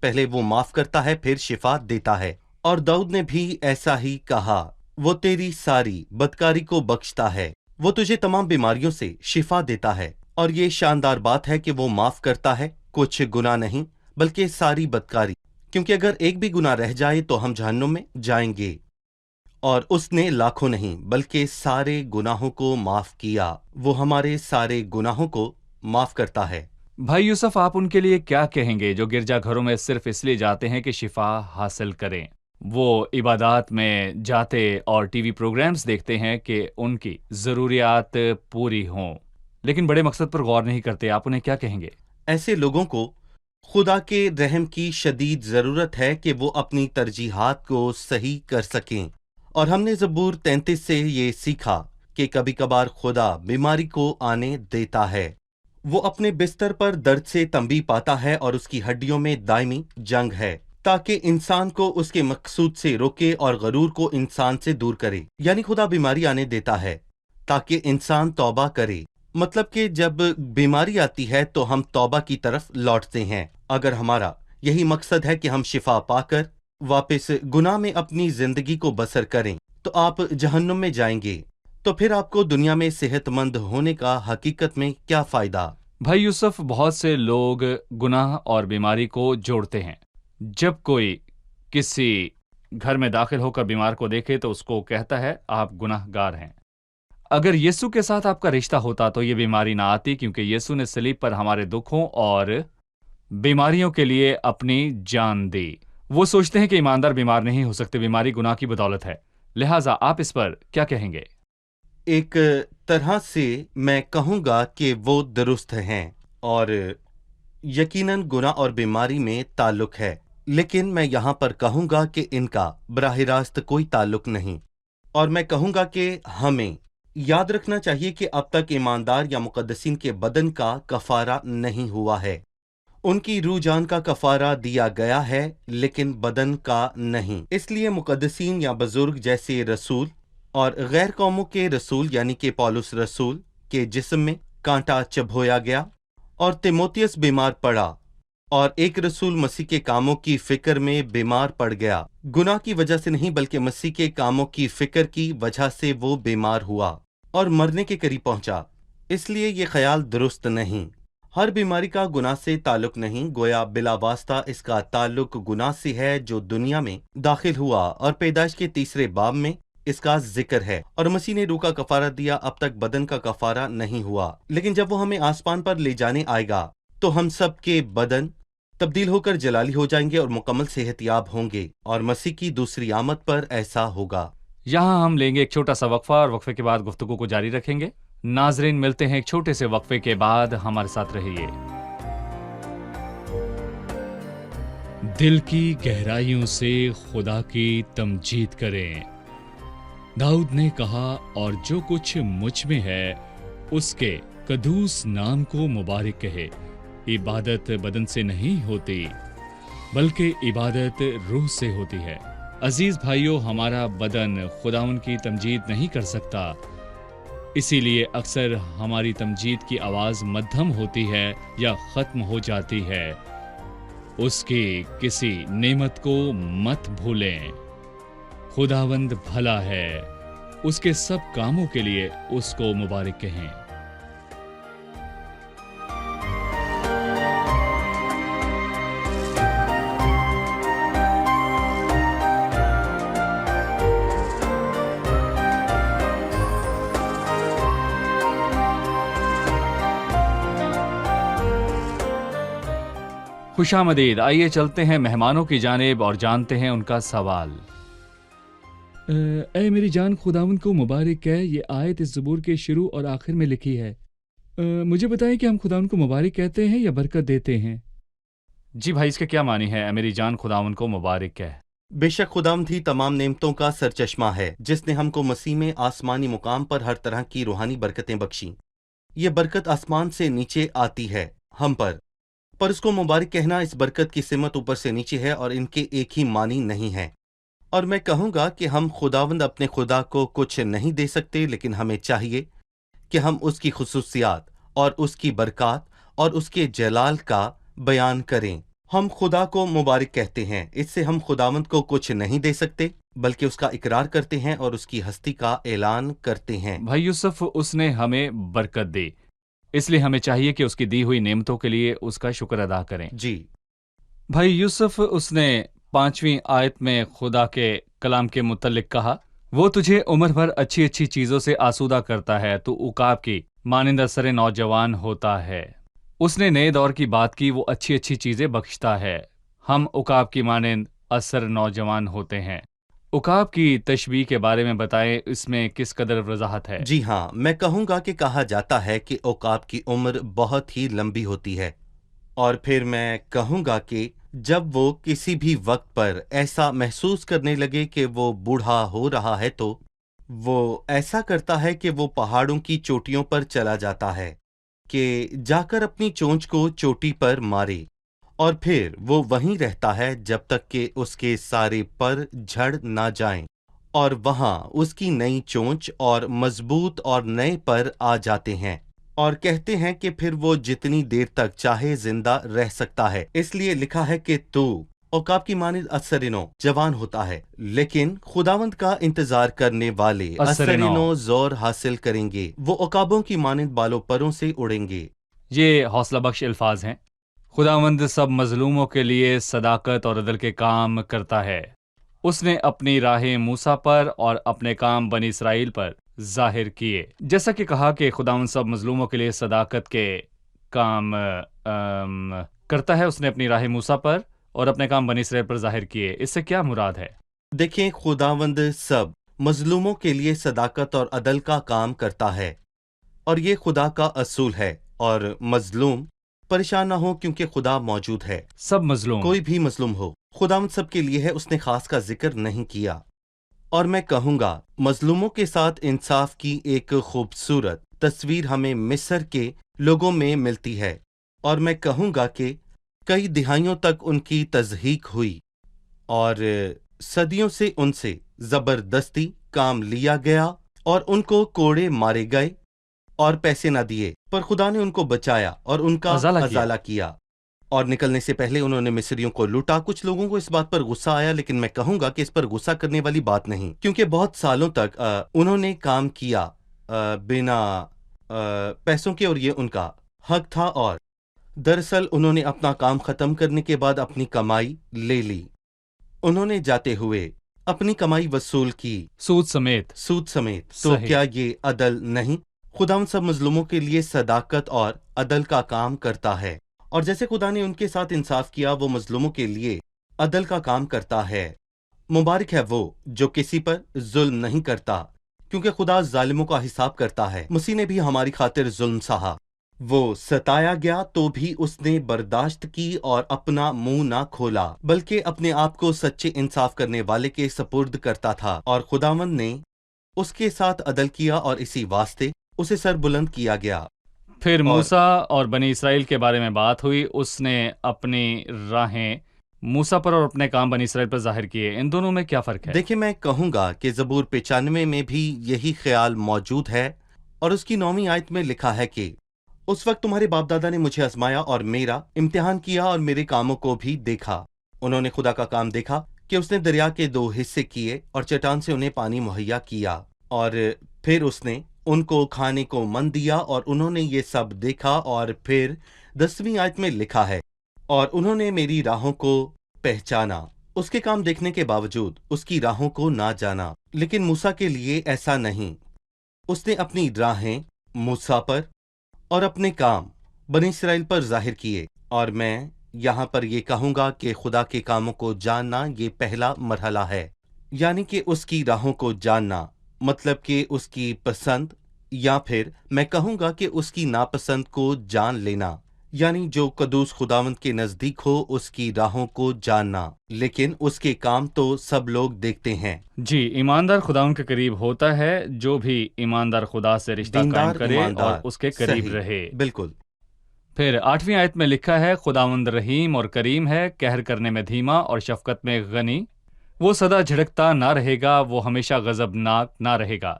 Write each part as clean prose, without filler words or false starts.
پہلے وہ معاف کرتا ہے پھر شفا دیتا ہے۔ اور داؤد نے بھی ایسا ہی کہا، وہ تیری ساری بدکاری کو بخشتا ہے، وہ تجھے تمام بیماریوں سے شفا دیتا ہے۔ اور یہ شاندار بات ہے کہ وہ معاف کرتا ہے، کچھ گناہ نہیں بلکہ ساری بدکاری، کیونکہ اگر ایک بھی گناہ رہ جائے تو ہم جہنم میں جائیں گے، اور اس نے لاکھوں نہیں بلکہ سارے گناہوں کو معاف کیا، وہ ہمارے سارے گناہوں کو معاف کرتا ہے۔ بھائی یوسف، آپ ان کے لیے کیا کہیں گے جو گرجا گھروں میں صرف اس لیے جاتے ہیں کہ شفا حاصل کریں؟ وہ عبادات میں جاتے اور ٹی وی پروگرامز دیکھتے ہیں کہ ان کی ضروریات پوری ہوں، لیکن بڑے مقصد پر غور نہیں کرتے۔ آپ انہیں کیا کہیں گے؟ ایسے لوگوں کو خدا کے رحم کی شدید ضرورت ہے کہ وہ اپنی ترجیحات کو صحیح کر سکیں۔ اور ہم نے زبور 33 سے یہ سیکھا کہ کبھی کبھار خدا بیماری کو آنے دیتا ہے۔ وہ اپنے بستر پر درد سے تنبیہ پاتا ہے اور اس کی ہڈیوں میں دائمی جنگ ہے، تاکہ انسان کو اس کے مقصود سے روکے اور غرور کو انسان سے دور کرے۔ یعنی خدا بیماری آنے دیتا ہے تاکہ انسان توبہ کرے، مطلب کہ جب بیماری آتی ہے تو ہم توبہ کی طرف لوٹتے ہیں۔ اگر ہمارا یہی مقصد ہے کہ ہم شفا پا کر واپس گناہ میں اپنی زندگی کو بسر کریں تو آپ جہنم میں جائیں گے، تو پھر آپ کو دنیا میں صحت مند ہونے کا حقیقت میں کیا فائدہ؟ بھائی یوسف، بہت سے لوگ گناہ اور بیماری کو جوڑتے ہیں۔ جب کوئی کسی گھر میں داخل ہو کر بیمار کو دیکھے تو اس کو کہتا ہے آپ گناہ گار ہیں۔ اگر یسوع کے ساتھ آپ کا رشتہ ہوتا تو یہ بیماری نہ آتی، کیونکہ یسوع نے صلیب پر ہمارے دکھوں اور بیماریوں کے لیے اپنی جان دی۔ وہ سوچتے ہیں کہ ایماندار بیمار نہیں ہو سکتے، بیماری گناہ کی بدولت ہے۔ لہٰذا آپ اس پر کیا کہیں گے؟ ایک طرح سے میں کہوں گا کہ وہ درست ہیں، اور یقیناً گناہ اور بیماری میں تعلق ہے، لیکن میں یہاں پر کہوں گا کہ ان کا براہ راست کوئی تعلق نہیں۔ اور میں کہوں گا کہ ہمیں یاد رکھنا چاہیے کہ اب تک ایماندار یا مقدسین کے بدن کا کفارہ نہیں ہوا ہے۔ ان کی روح جان کا کفارہ دیا گیا ہے لیکن بدن کا نہیں۔ اس لیے مقدسین یا بزرگ جیسے رسول اور غیر قوموں کے رسول یعنی کہ پولس رسول کے جسم میں کانٹا چبھویا گیا، اور تیموتیس بیمار پڑا، اور ایک رسول مسیح کے کاموں کی فکر میں بیمار پڑ گیا، گناہ کی وجہ سے نہیں بلکہ مسیح کے کاموں کی فکر کی وجہ سے وہ بیمار ہوا اور مرنے کے قریب پہنچا۔ اس لیے یہ خیال درست نہیں۔ ہر بیماری کا گناہ سے تعلق نہیں، گویا بلا واسطہ اس کا تعلق گناہ سے ہے جو دنیا میں داخل ہوا، اور پیدائش کے 3 باب میں اس کا ذکر ہے۔ اور مسیح نے روح کا کفارہ دیا، اب تک بدن کا کفارہ نہیں ہوا، لیکن جب وہ ہمیں آسمان پر لے جانے آئے گا تو ہم سب کے بدن تبدیل ہو کر جلالی ہو جائیں گے اور مکمل صحت یاب ہوں گے، اور مسیح کی دوسری آمد پر ایسا ہوگا۔ یہاں ہم لیں گے ایک چھوٹا سا وقفہ، اور وقفے کے بعد گفتگو کو جاری رکھیں گے۔ ناظرین، ملتے ہیں ایک چھوٹے سے وقفے کے بعد، ہمارے ساتھ رہیے۔ دل کی گہرائیوں سے خدا کی تمجید کریں۔ داؤد نے کہا، اور جو کچھ مجھ میں ہے اس کے قدوس نام کو مبارک کہے۔ عبادت بدن سے نہیں ہوتی بلکہ عبادت روح سے ہوتی ہے۔ عزیز بھائیو، ہمارا بدن خداوند کی تمجید نہیں کر سکتا، اسی لیے اکثر ہماری تمجید کی آواز مدھم ہوتی ہے یا ختم ہو جاتی ہے۔ اس کی کسی نعمت کو مت بھولیں۔ خداوند بھلا ہے، اس کے سب کاموں کے لیے اس کو مبارک کہیں۔ خوش آمدید۔ آئیے چلتے ہیں مہمانوں کی جانب اور جانتے ہیں ان کا سوال۔ اے میری جان، خداوند کو مبارک ہے، یہ آیت اس زبور کے شروع اور آخر میں لکھی ہے۔ مجھے بتائیں کہ ہم خداوند کو مبارک کہتے ہیں یا برکت دیتے ہیں؟ جی بھائی، اس کے کیا معنی ہے؟ اے میری جان، خداوند کو مبارک ہے۔ بے شک خداوند ہی تمام نعمتوں کا سرچشمہ ہے، جس نے ہم کو مسیح میں آسمانی مقام پر ہر طرح کی روحانی برکتیں بخشیں۔ یہ برکت آسمان سے نیچے آتی ہے ہم پر اس کو مبارک کہنا، اس برکت کی سمت اوپر سے نیچے ہے اور ان کے ایک ہی معنی نہیں ہے۔ اور میں کہوں گا کہ ہم خداوند اپنے خدا کو کچھ نہیں دے سکتے، لیکن ہمیں چاہیے کہ ہم اس کی خصوصیات اور اس کی برکات اور اس کے جلال کا بیان کریں۔ ہم خدا کو مبارک کہتے ہیں، اس سے ہم خداوند کو کچھ نہیں دے سکتے بلکہ اس کا اقرار کرتے ہیں اور اس کی ہستی کا اعلان کرتے ہیں۔ بھائی یوسف، اس نے ہمیں برکت دی، اس لیے ہمیں چاہیے کہ اس کی دی ہوئی نعمتوں کے لیے اس کا شکر ادا کریں۔ جی بھائی یوسف، اس نے 5ویں آیت میں خدا کے کلام کے متعلق کہا، وہ تجھے عمر بھر اچھی اچھی چیزوں سے آسودہ کرتا ہے، تو عقاب کی مانند اثر نوجوان ہوتا ہے۔ اس نے نئے دور کی بات کی، وہ اچھی اچھی چیزیں بخشتا ہے، ہم عقاب کی مانند اثر نوجوان ہوتے ہیں۔ عقاب کی تشبیہ کے بارے میں بتائیں، اس میں کس قدر وضاحت ہے؟ جی ہاں، میں کہوں گا کہ کہا جاتا ہے کہ عقاب کی عمر بہت ہی لمبی ہوتی ہے، اور پھر میں کہوں گا کہ جب وہ کسی بھی وقت پر ایسا محسوس کرنے لگے کہ وہ بوڑھا ہو رہا ہے تو وہ ایسا کرتا ہے کہ وہ پہاڑوں کی چوٹیوں پر چلا جاتا ہے کہ جا کر اپنی چونچ کو چوٹی پر مارے، اور پھر وہ وہیں رہتا ہے جب تک کہ اس کے سارے پر جھڑ نہ جائیں، اور وہاں اس کی نئی چونچ اور مضبوط اور نئے پر آ جاتے ہیں، اور کہتے ہیں کہ پھر وہ جتنی دیر تک چاہے زندہ رہ سکتا ہے۔ اس لیے لکھا ہے کہ تو عقاب کی مانند اثرنو جوان ہوتا ہے، لیکن خداوند کا انتظار کرنے والے اثرنو زور حاصل کریں گے، وہ عقابوں کی مانند بالوں پروں سے اڑیں گے۔ یہ حوصلہ بخش الفاظ ہیں۔ خداوند سب مظلوموں کے لیے صداقت اور عدل کے کام کرتا ہے۔ اس نے اپنی راہیں موسیٰ پر اور اپنے کام بنی اسرائیل پر ظاہر کیے۔ جیسا کہ کہا کہ خداوند سب مظلوموں کے لیے صداقت کے کام کرتا ہے، اس نے اپنی راہیں موسیٰ پر اور اپنے کام بنی اسرائیل پر ظاہر کیے، اس سے کیا مراد ہے؟ دیکھیں، خداوند سب مظلوموں کے لیے صداقت اور عدل کا کام کرتا ہے، اور یہ خدا کا اصول ہے، اور مظلوم پریشان نہ ہو کیونکہ خدا موجود ہے۔ سب مظلوم، کوئی بھی مظلوم ہو، خداوند سب کے لیے ہے، اس نے خاص کا ذکر نہیں کیا۔ اور میں کہوں گا مظلوموں کے ساتھ انصاف کی ایک خوبصورت تصویر ہمیں مصر کے لوگوں میں ملتی ہے، اور میں کہوں گا کہ کئی دہائیوں تک ان کی تضحیک ہوئی، اور صدیوں سے ان سے زبردستی کام لیا گیا، اور ان کو کوڑے مارے گئے اور پیسے نہ دیے، پر خدا نے ان کو بچایا اور ان کا ازالہ کیا، اور نکلنے سے پہلے انہوں نے مصریوں کو لوٹا۔ کچھ لوگوں کو اس بات پر غصہ آیا، لیکن میں کہوں گا کہ اس پر غصہ کرنے والی بات نہیں، کیونکہ بہت سالوں تک انہوں نے کام کیا بنا پیسوں کے، اور یہ ان کا حق تھا، اور دراصل انہوں نے اپنا کام ختم کرنے کے بعد اپنی کمائی لے لی۔ انہوں نے جاتے ہوئے اپنی کمائی وصول کی، سود سمیت۔ تو کیا یہ عدل نہیں؟ خدا ان سب مظلوموں کے لیے صداقت اور عدل کا کام کرتا ہے، اور جیسے خدا نے ان کے ساتھ انصاف کیا، وہ مظلوموں کے لیے عدل کا کام کرتا ہے۔ مبارک ہے وہ جو کسی پر ظلم نہیں کرتا، کیونکہ خدا ظالموں کا حساب کرتا ہے۔ مسیح نے بھی ہماری خاطر ظلم سہا، وہ ستایا گیا تو بھی اس نے برداشت کی اور اپنا منہ نہ کھولا، بلکہ اپنے آپ کو سچے انصاف کرنے والے کے سپرد کرتا تھا، اور خداوند نے اس کے ساتھ عدل کیا، اور اسی واسطے اسے سر بلند کیا گیا۔ پھر موسیٰ اور بنی اسرائیل کے بارے میں بات ہوئی، اس نے اپنی راہیں موسیٰ پر اور اپنے کام بنی اسرائیل پر ظاہر کیے۔ ان دونوں میں کیا فرق ہے؟ دیکھیں، میں کہوں گا کہ زبور 95 میں بھی یہی خیال موجود ہے، اور اس کی 9ویں آیت میں لکھا ہے کہ اس وقت تمہارے باپ دادا نے مجھے آزمایا اور میرا امتحان کیا اور میرے کاموں کو بھی دیکھا۔ انہوں نے خدا کا کام دیکھا کہ اس نے دریا کے 2 حصے کیے اور چٹان سے انہیں پانی مہیا کیا، اور پھر اس نے ان کو کھانے کو من دیا، اور انہوں نے یہ سب دیکھا۔ اور پھر 10ویں آیت میں لکھا ہے، اور انہوں نے میری راہوں کو پہچانا۔ اس کے کام دیکھنے کے باوجود اس کی راہوں کو نہ جانا، لیکن موسیٰ کے لیے ایسا نہیں۔ اس نے اپنی راہیں موسیٰ پر اور اپنے کام بنی اسرائیل پر ظاہر کیے، اور میں یہاں پر یہ کہوں گا کہ خدا کے کاموں کو جاننا یہ پہلا مرحلہ ہے، یعنی کہ اس کی راہوں کو جاننا، مطلب کہ اس کی پسند، یا پھر میں کہوں گا کہ اس کی ناپسند کو جان لینا، یعنی جو قدوس خداوند کے نزدیک ہو اس کی راہوں کو جاننا، لیکن اس کے کام تو سب لوگ دیکھتے ہیں۔ جی، ایماندار خداوند کے قریب ہوتا ہے جو بھی ایماندار خدا سے رشتہ قائم کرے اور اس کے قریب صحیح، رہے۔ بالکل۔ پھر 8ویں آیت میں لکھا ہے، خداوند رحیم اور کریم ہے، قہر کرنے میں دھیما اور شفقت میں غنی، وہ سدا جھڑکتا نہ رہے گا، وہ ہمیشہ غضبناک نہ رہے گا۔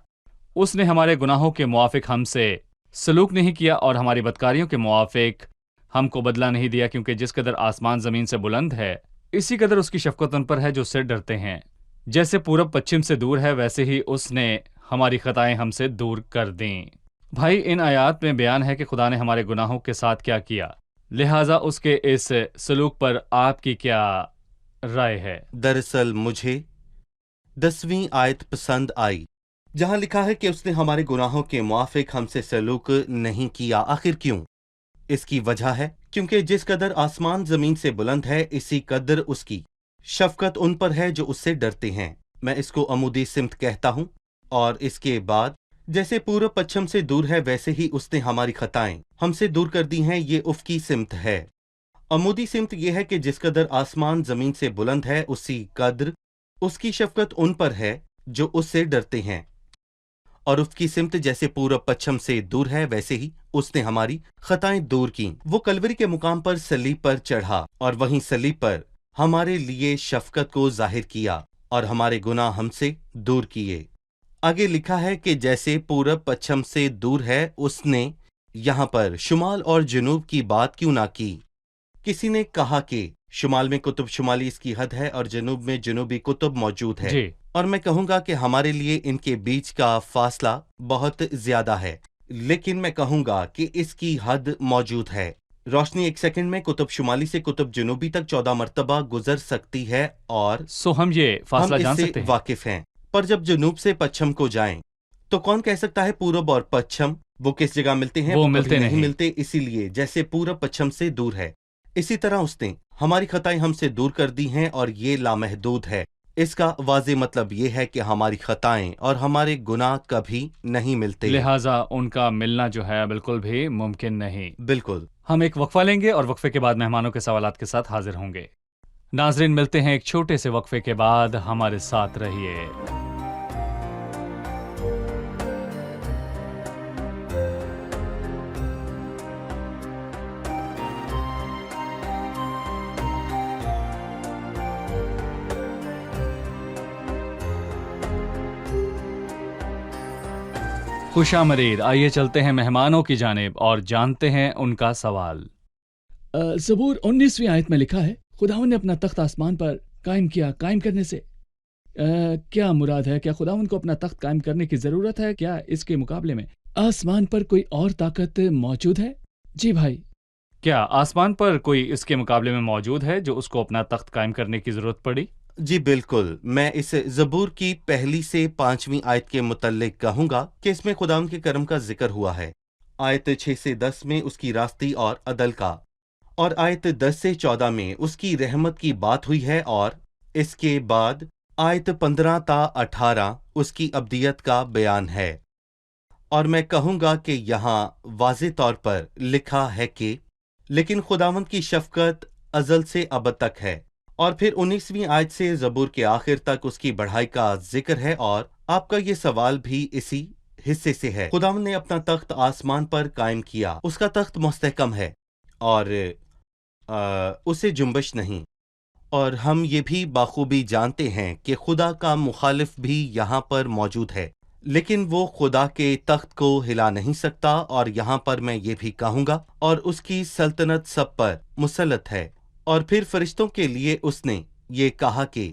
اس نے ہمارے گناہوں کے موافق ہم سے سلوک نہیں کیا اور ہماری بدکاریوں کے موافق ہم کو بدلہ نہیں دیا، کیونکہ جس قدر آسمان زمین سے بلند ہے اسی قدر اس کی شفقت ان پر ہے جو اس سے ڈرتے ہیں۔ جیسے پورب پچھم سے دور ہے ویسے ہی اس نے ہماری خطائیں ہم سے دور کر دیں۔ بھائی ان آیات میں بیان ہے کہ خدا نے ہمارے گناہوں کے ساتھ کیا کیا، لہٰذا اس کے اس سلوک پر آپ کی کیا رائے ہے؟ دراصل مجھے 10ویں آیت پسند آئی، جہاں لکھا ہے کہ اس نے ہمارے گناہوں کے موافق ہم سے سلوک نہیں کیا۔ آخر کیوں؟ اس کی وجہ ہے کیونکہ جس قدر آسمان زمین سے بلند ہے اسی قدر اس کی شفقت ان پر ہے جو اس سے ڈرتے ہیں۔ میں اس کو عمودی سمت کہتا ہوں۔ اور اس کے بعد جیسے پورب پچھم سے دور ہے ویسے ہی اس نے ہماری خطائیں ہم سے دور کر دی ہیں، یہ افقی سمت ہے۔ عمودی سمت یہ ہے کہ جس قدر آسمان زمین سے بلند ہے اسی قدر اس کی شفقت ان پر ہے جو اس سے ڈرتے ہیں۔ اور افقی سمت جیسے پورب پچھم سے دور ہے ویسے ہی اس نے ہماری خطائیں دور کیں۔ وہ کلوری کے مقام پر صلیب پر چڑھا اور وہیں صلیب پر ہمارے لیے شفقت کو ظاہر کیا اور ہمارے گناہ ہم سے دور کیے۔ آگے لکھا ہے کہ جیسے پورب پچھم سے دور ہے اس نے یہاں پر شمال اور جنوب کی بات کیوں نہ کی؟ کسی نے کہا کہ شمال میں قطب شمالی اس کی حد ہے اور جنوب میں جنوبی قطب موجود ہے، جی اور میں کہوں گا کہ ہمارے لیے ان کے بیچ کا فاصلہ بہت زیادہ ہے، لیکن میں کہوں گا کہ اس کی حد موجود ہے۔ روشنی ایک سیکنڈ میں قطب شمالی سے قطب جنوبی تک 14 مرتبہ گزر سکتی ہے اور سو ہم یہ ہم فاصلہ اس جان سے سکتے ہیں؟ واقف ہیں۔ پر جب جنوب سے پچھم کو جائیں تو کون کہہ سکتا ہے پورب اور پچھم وہ کس جگہ ملتے ہیں؟ وہ کبھی ملتے نہیں۔ ملتے، اسی لیے جیسے پورب پچھم سے دور ہے اسی طرح اس نے ہماری خطائیں ہم سے دور کر دی ہیں، اور یہ لامحدود ہے۔ اس کا واضح مطلب یہ ہے کہ ہماری خطائیں اور ہمارے گناہ کبھی نہیں ملتے۔ لہٰذا ان کا ملنا جو ہے بالکل بھی ممکن نہیں۔ بالکل۔ ہم ایک وقفہ لیں گے اور وقفے کے بعد مہمانوں کے سوالات کے ساتھ حاضر ہوں گے۔ ناظرین ملتے ہیں ایک چھوٹے سے وقفے کے بعد، ہمارے ساتھ رہیے۔ خوش آمدید، آئیے چلتے ہیں مہمانوں کی جانب اور جانتے ہیں ان کا سوال۔ زبور 19ویں آیت میں لکھا ہے خداوند نے اپنا تخت آسمان پر قائم کیا۔ قائم کرنے سے کیا مراد ہے؟ کیا خداوند کو اپنا تخت قائم کرنے کی ضرورت ہے؟ کیا اس کے مقابلے میں آسمان پر کوئی اور طاقت موجود ہے؟ جی بھائی، کیا آسمان پر کوئی اس کے مقابلے میں موجود ہے جو اس کو اپنا تخت قائم کرنے کی ضرورت پڑی؟ جی بالکل۔ میں اس زبور کی 1 سے 5 آیت کے متعلق کہوں گا کہ اس میں خداوند کے کرم کا ذکر ہوا ہے۔ آیت 6 سے 10 میں اس کی راستی اور عدل کا، اور آیت 10 سے 14 میں اس کی رحمت کی بات ہوئی ہے، اور اس کے بعد آیت 15 تا 18 اس کی ابدیت کا بیان ہے۔ اور میں کہوں گا کہ یہاں واضح طور پر لکھا ہے کہ لیکن خداوند کی شفقت ازل سے ابد تک ہے، اور پھر 19ویں آیت سے زبور کے آخر تک اس کی بڑھائی کا ذکر ہے۔ اور آپ کا یہ سوال بھی اسی حصے سے ہے۔ خداوند نے اپنا تخت آسمان پر قائم کیا، اس کا تخت مستحکم ہے اور اسے جنبش نہیں، اور ہم یہ بھی بخوبی جانتے ہیں کہ خدا کا مخالف بھی یہاں پر موجود ہے، لیکن وہ خدا کے تخت کو ہلا نہیں سکتا۔ اور یہاں پر میں یہ بھی کہوں گا اور اس کی سلطنت سب پر مسلط ہے۔ اور پھر فرشتوں کے لیے اس نے یہ کہا کہ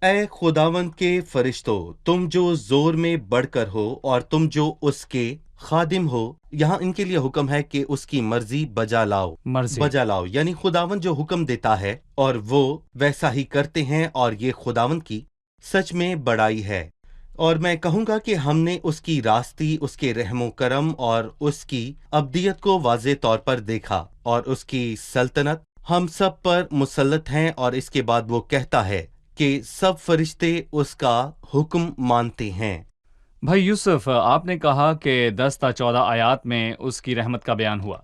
اے خداوند کے فرشتوں، تم جو زور میں بڑھ کر ہو اور تم جو اس کے خادم ہو، یہاں ان کے لیے حکم ہے کہ اس کی مرضی بجا لاؤ۔ بجا لاؤ یعنی خداوند جو حکم دیتا ہے اور وہ ویسا ہی کرتے ہیں، اور یہ خداوند کی سچ میں بڑائی ہے۔ اور میں کہوں گا کہ ہم نے اس کی راستی، اس کے رحم و کرم اور اس کی ابدیت کو واضح طور پر دیکھا، اور اس کی سلطنت ہم سب پر مسلط ہیں۔ اور اس کے بعد وہ کہتا ہے کہ سب فرشتے اس کا حکم مانتے ہیں۔ بھائی یوسف، آپ نے کہا کہ 10 تا 14 آیات میں اس کی رحمت کا بیان ہوا۔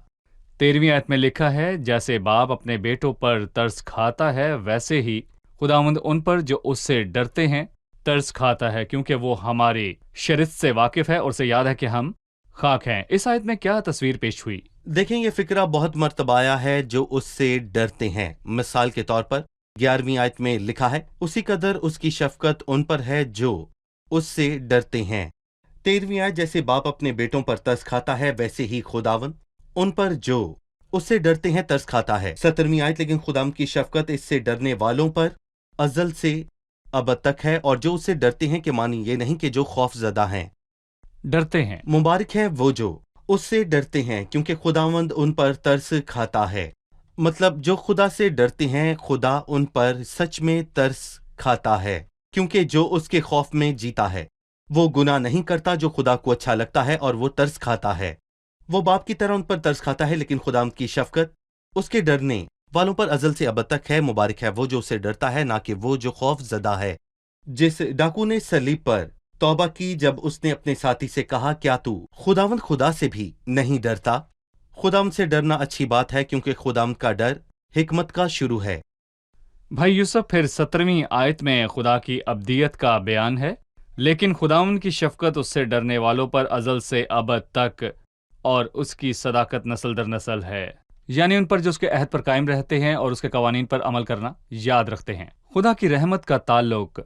13ویں آیت میں لکھا ہے جیسے باپ اپنے بیٹوں پر ترس کھاتا ہے ویسے ہی خداوند ان پر جو اس سے ڈرتے ہیں ترس کھاتا ہے، کیونکہ وہ ہماری شرط سے واقف ہے اور اسے یاد ہے کہ ہم خاک ہیں۔ اس آیت میں کیا تصویر پیش ہوئی؟ دیکھیں، یہ فکرہ بہت مرتبہ آیا ہے جو اس سے ڈرتے ہیں۔ مثال کے طور پر 11ویں آیت میں لکھا ہے اسی قدر اس کی شفقت ان پر ہے جو اس سے ڈرتے ہیں۔ 13ویں آیت جیسے باپ اپنے بیٹوں پر ترس کھاتا ہے ویسے ہی خداوند ان پر جو اس سے ڈرتے ہیں ترس کھاتا ہے۔ 17ویں آیت، لیکن خداوند کی شفقت اس سے ڈرنے والوں پر ازل سے ابد تک ہے، اور جو اس سے ڈرتے ہیں کہ معنی یہ نہیں کہ جو خوف زدہ ہیں، ڈرتے ہیں۔ مبارک ہے وہ جو اس سے ڈرتے ہیں کیونکہ خداوند ان پر ترس کھاتا ہے۔ مطلب جو خدا سے ڈرتے ہیں، خدا ان پر سچ میں ترس کھاتا ہے، کیونکہ جو اس کے خوف میں جیتا ہے وہ گناہ نہیں کرتا جو خدا کو اچھا لگتا ہے، اور وہ ترس کھاتا ہے۔ وہ باپ کی طرح ان پر ترس کھاتا ہے، لیکن خداوند کی شفقت اس کے ڈرنے والوں پر ازل سے ابد تک ہے۔ مبارک ہے وہ جو اسے ڈرتا ہے، نہ کہ وہ جو خوف زدہ ہے۔ جس ڈاکو نے صلیب پر توبہ کی جب اس نے اپنے ساتھی سے کہا، کیا تو خداوند خدا سے بھی نہیں ڈرتا؟ خداوند سے ڈرنا اچھی بات ہے، کیونکہ خداوند کا ڈر حکمت کا شروع ہے۔ بھائی یوسف، پھر 17ویں آیت میں خدا کی ابدیت کا بیان ہے، لیکن خداوند کی شفقت اس سے ڈرنے والوں پر ازل سے ابد تک اور اس کی صداقت نسل در نسل ہے، یعنی ان پر جو اس کے عہد پر قائم رہتے ہیں اور اس کے قوانین پر عمل کرنا یاد رکھتے ہیں۔ خدا کی رحمت کا تعلق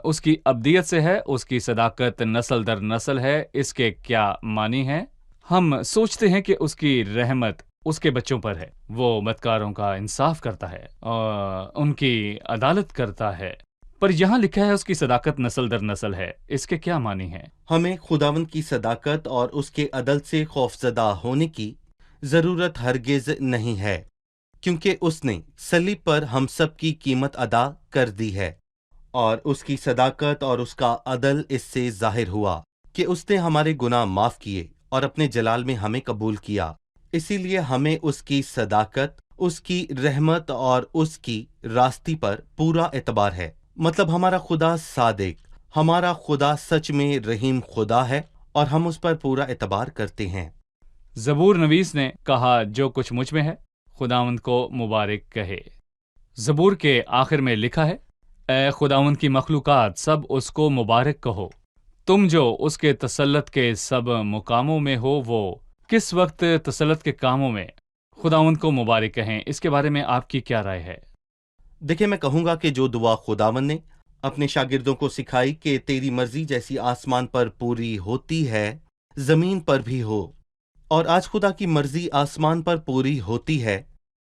اس کی ابدیت سے ہے، اس کی صداقت نسل در نسل ہے۔ اس کے کیا معنی ہیں؟ ہم سوچتے ہیں کہ اس کی رحمت اس کے بچوں پر ہے، وہ بدکاروں کا انصاف کرتا ہے اور ان کی عدالت کرتا ہے، پر یہاں لکھا ہے اس کی صداقت نسل در نسل ہے۔ اس کے کیا معنی ہیں؟ ہمیں خداوند کی صداقت اور اس کے عدل سے خوفزدہ ہونے کی ضرورت ہرگز نہیں ہے، کیونکہ اس نے صلیب پر ہم سب کی قیمت ادا کر دی ہے، اور اس کی صداقت اور اس کا عدل اس سے ظاہر ہوا کہ اس نے ہمارے گناہ معاف کیے اور اپنے جلال میں ہمیں قبول کیا۔ اسی لیے ہمیں اس کی صداقت، اس کی رحمت اور اس کی راستی پر پورا اعتبار ہے۔ مطلب ہمارا خدا صادق، ہمارا خدا سچ میں رحیم خدا ہے، اور ہم اس پر پورا اعتبار کرتے ہیں۔ زبور نویس نے کہا، جو کچھ مجھ میں ہے خداوند کو مبارک کہے۔ زبور کے آخر میں لکھا ہے، اے خداوند کی مخلوقات سب اس کو مبارک کہو، تم جو اس کے تسلط کے سب مقاموں میں ہو، وہ کس وقت تسلط کے کاموں میں خداوند کو مبارک کہیں؟ اس کے بارے میں آپ کی کیا رائے ہے؟ دیکھیں، میں کہوں گا کہ جو دعا خداوند نے اپنے شاگردوں کو سکھائی کہ تیری مرضی جیسی آسمان پر پوری ہوتی ہے زمین پر بھی ہو، اور آج خدا کی مرضی آسمان پر پوری ہوتی ہے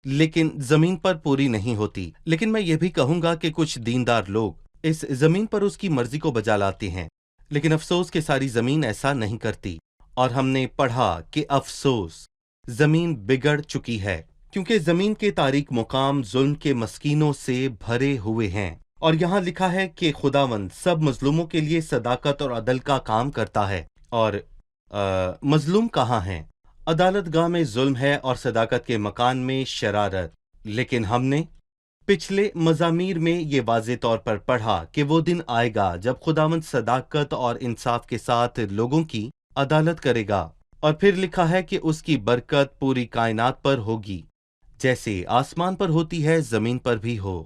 لیکن زمین پر پوری نہیں ہوتی۔ لیکن میں یہ بھی کہوں گا کہ کچھ دیندار لوگ اس زمین پر اس کی مرضی کو بجا لاتے ہیں، لیکن افسوس کہ ساری زمین ایسا نہیں کرتی، اور ہم نے پڑھا کہ افسوس زمین بگڑ چکی ہے، کیونکہ زمین کے تاریک مقام ظلم کے مسکینوں سے بھرے ہوئے ہیں۔ اور یہاں لکھا ہے کہ خداوند سب مظلوموں کے لیے صداقت اور عدل کا کام کرتا ہے، اور مظلوم کہاں ہیں؟ عدالت گاہ میں ظلم ہے اور صداقت کے مکان میں شرارت۔ لیکن ہم نے پچھلے مزامیر میں یہ واضح طور پر پڑھا کہ وہ دن آئے گا جب خداوند صداقت اور انصاف کے ساتھ لوگوں کی عدالت کرے گا، اور پھر لکھا ہے کہ اس کی برکت پوری کائنات پر ہوگی، جیسے آسمان پر ہوتی ہے زمین پر بھی ہو۔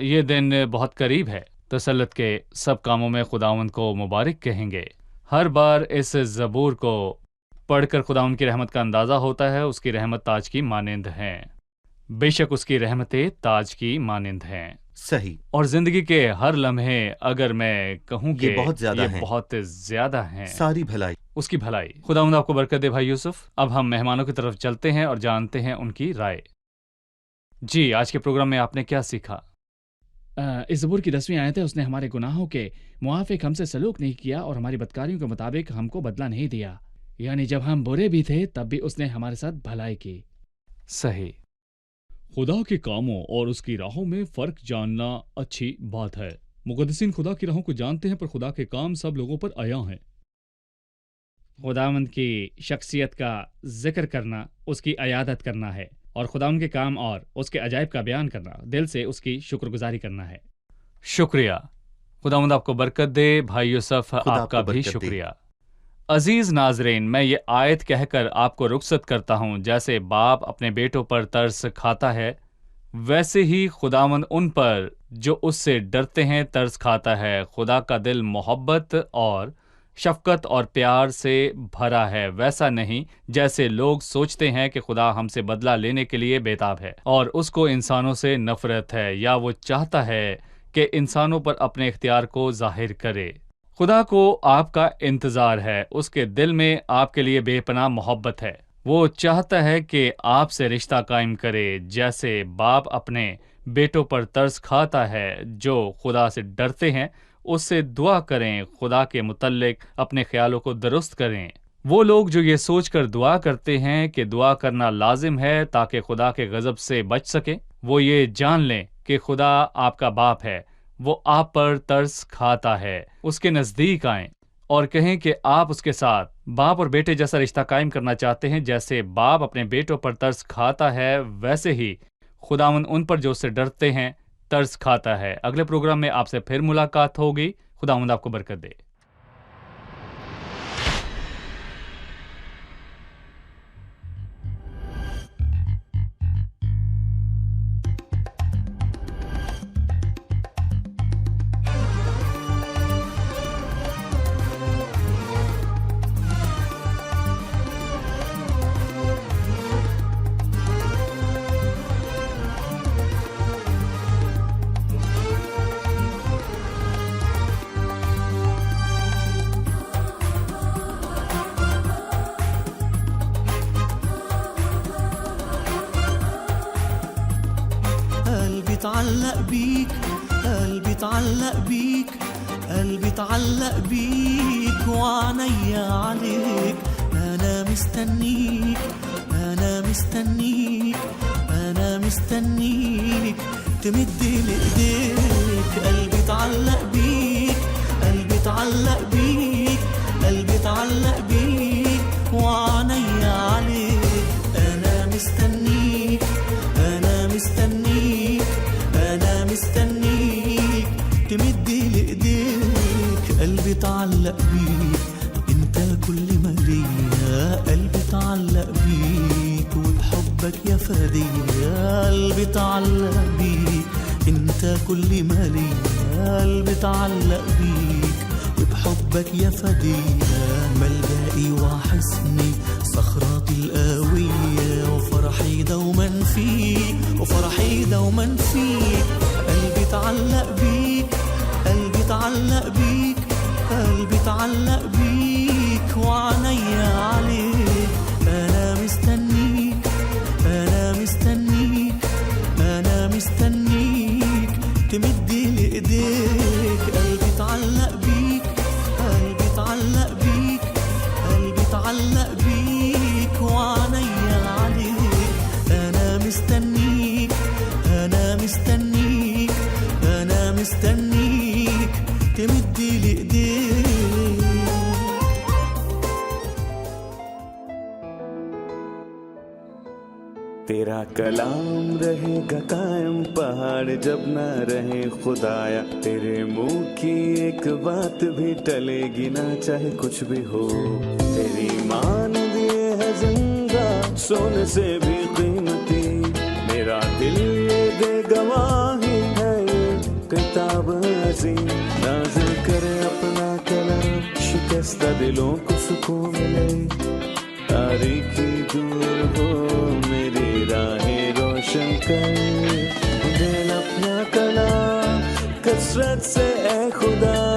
یہ دن بہت قریب ہے، تسلط کے سب کاموں میں خداوند کو مبارک کہیں گے۔ ہر بار اس زبور کو پڑھ کر خداوند کی رحمت کا اندازہ ہوتا ہے۔ اس کی رحمت تاج کی مانند ہیں، بے شک اس کی رحمتیں تاج کی مانند ہیں۔ صحیح۔ اور زندگی کے ہر لمحے اگر میں کہوں کہ یہ بہت زیادہ ہیں، بہت زیادہ ہیں، ساری بھلائی اس کی بھلائی۔ خداوند آپ کو برکت دے بھائی یوسف۔ اب ہم مہمانوں کی طرف چلتے ہیں اور جانتے ہیں ان کی رائے۔ جی، آج کے پروگرام میں آپ نے کیا سیکھا؟ اس زبور کی 10ویں آیت ہے، اس نے ہمارے گناہوں کے موافق ہم سے سلوک نہیں کیا اور ہماری بدکاریوں کے مطابق ہم کو بدلہ نہیں دیا، یعنی جب ہم برے بھی تھے تب بھی اس نے ہمارے ساتھ بھلائی کی۔ صحیح۔ خدا کے کاموں اور اس کی راہوں میں فرق جاننا اچھی بات ہے۔ مقدسین خدا کی راہوں کو جانتے ہیں، پر خدا کے کام سب لوگوں پر عیاں ہیں۔ خداوند کی شخصیت کا ذکر کرنا اس کی عیادت کرنا ہے، اور خداوند کے کام اور اس کے عجائب کا بیان کرنا دل سے اس کی شکر گزاری کرنا ہے۔ شکریہ۔ خداوند آپ کو برکت دے۔ بھائی یوسف، آپ کا بھی شکریہ۔ عزیز ناظرین، میں یہ آیت کہہ کر آپ کو رخصت کرتا ہوں، جیسے باپ اپنے بیٹوں پر ترس کھاتا ہے، ویسے ہی خداوند ان پر جو اس سے ڈرتے ہیں ترس کھاتا ہے۔ خدا کا دل محبت اور شفقت اور پیار سے بھرا ہے، ویسا نہیں جیسے لوگ سوچتے ہیں کہ خدا ہم سے بدلہ لینے کے لیے بےتاب ہے اور اس کو انسانوں سے نفرت ہے، یا وہ چاہتا ہے کہ انسانوں پر اپنے اختیار کو ظاہر کرے۔ خدا کو آپ کا انتظار ہے، اس کے دل میں آپ کے لیے بے پناہ محبت ہے، وہ چاہتا ہے کہ آپ سے رشتہ قائم کرے، جیسے باپ اپنے بیٹوں پر ترس کھاتا ہے جو خدا سے ڈرتے ہیں۔ اس سے دعا کریں، خدا کے متعلق اپنے خیالوں کو درست کریں۔ وہ لوگ جو یہ سوچ کر دعا کرتے ہیں کہ دعا کرنا لازم ہے تاکہ خدا کے غضب سے بچ سکیں، وہ یہ جان لیں کہ خدا آپ کا باپ ہے، وہ آپ پر ترس کھاتا ہے۔ اس کے نزدیک آئیں اور کہیں کہ آپ اس کے ساتھ باپ اور بیٹے جیسا رشتہ قائم کرنا چاہتے ہیں۔ جیسے باپ اپنے بیٹوں پر ترس کھاتا ہے، ویسے ہی خداوند ان پر جو اس سے ڈرتے ہیں ترس کھاتا ہے۔ اگلے پروگرام میں آپ سے پھر ملاقات ہوگی۔ خداوند آپ کو برکت دے۔ قلبي اتعلق بيك، قلبي اتعلق بيك، قلبي اتعلق بيك وعينيا عليك. أنا مستنيك، أنا مستنيك، أنا مستنيك تمد لإيديك. قلبي اتعلق بيك، قلبي اتعلق بيك، قلبي اتعلق بيك وعينيا عليك. أنا مستنيك، أنا مستنيك، أنا مستنيك تمد لإيديك. قلبي اتعلق بيك، انت كل ما ليا. قلبي اتعلق بيك وبحبك يا فدية. قلبي اتعلق بيك، انت كل ما ليا. قلبي اتعلق بيك وبحبك يا فدية. ملجئي وحصني، صخرتي القوية، وفرحي دوما فيك، وفرحي دوما فيك. قلبي اتعلق بيك، قلبي اتعلق بيك، قلبي اتعلق بيك وعينيا عليك. أنا مستنيك، أنا مستنيك، أنا مستنيك تمد لإيديك. قلبي اتعلق بيك، قلبي اتعلق بيك، قلبي اتعلق بيك وعينيا عليك. أنا مستنيك، أنا مستنيك، أنا مستنيك تمد لإيديك. تیرا کلام رہے گا قائم، پہاڑ جب نہ رہے خدایا. تیرے منہ کی ایک بات بھی ٹلے گی نہ، چاہے کچھ بھی ہو. تیری مان دیے ہے زندہ، سونے سے بھی قیمتی. میرا دل یہ دے گواہی ہے، یہ کتاب عظیم. نازل کرے اپنا کلام، شکستہ دلوں کو سکون ملے. تاریکی دور ہو، میری راہیں روشن کر. دل اپنا کلام کثرت سے اے خدا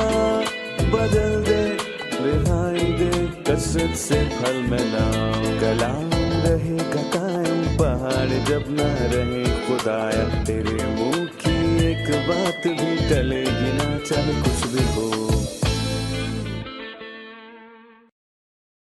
بدل دے، رہائی دے کثرت سے پھل ملاؤ. کلام رہے گا قائم، پہاڑ جب نہ رہے خدایا. تیرے منہ کی ایک بات بھی ٹلے گی نہ، چاہے کچھ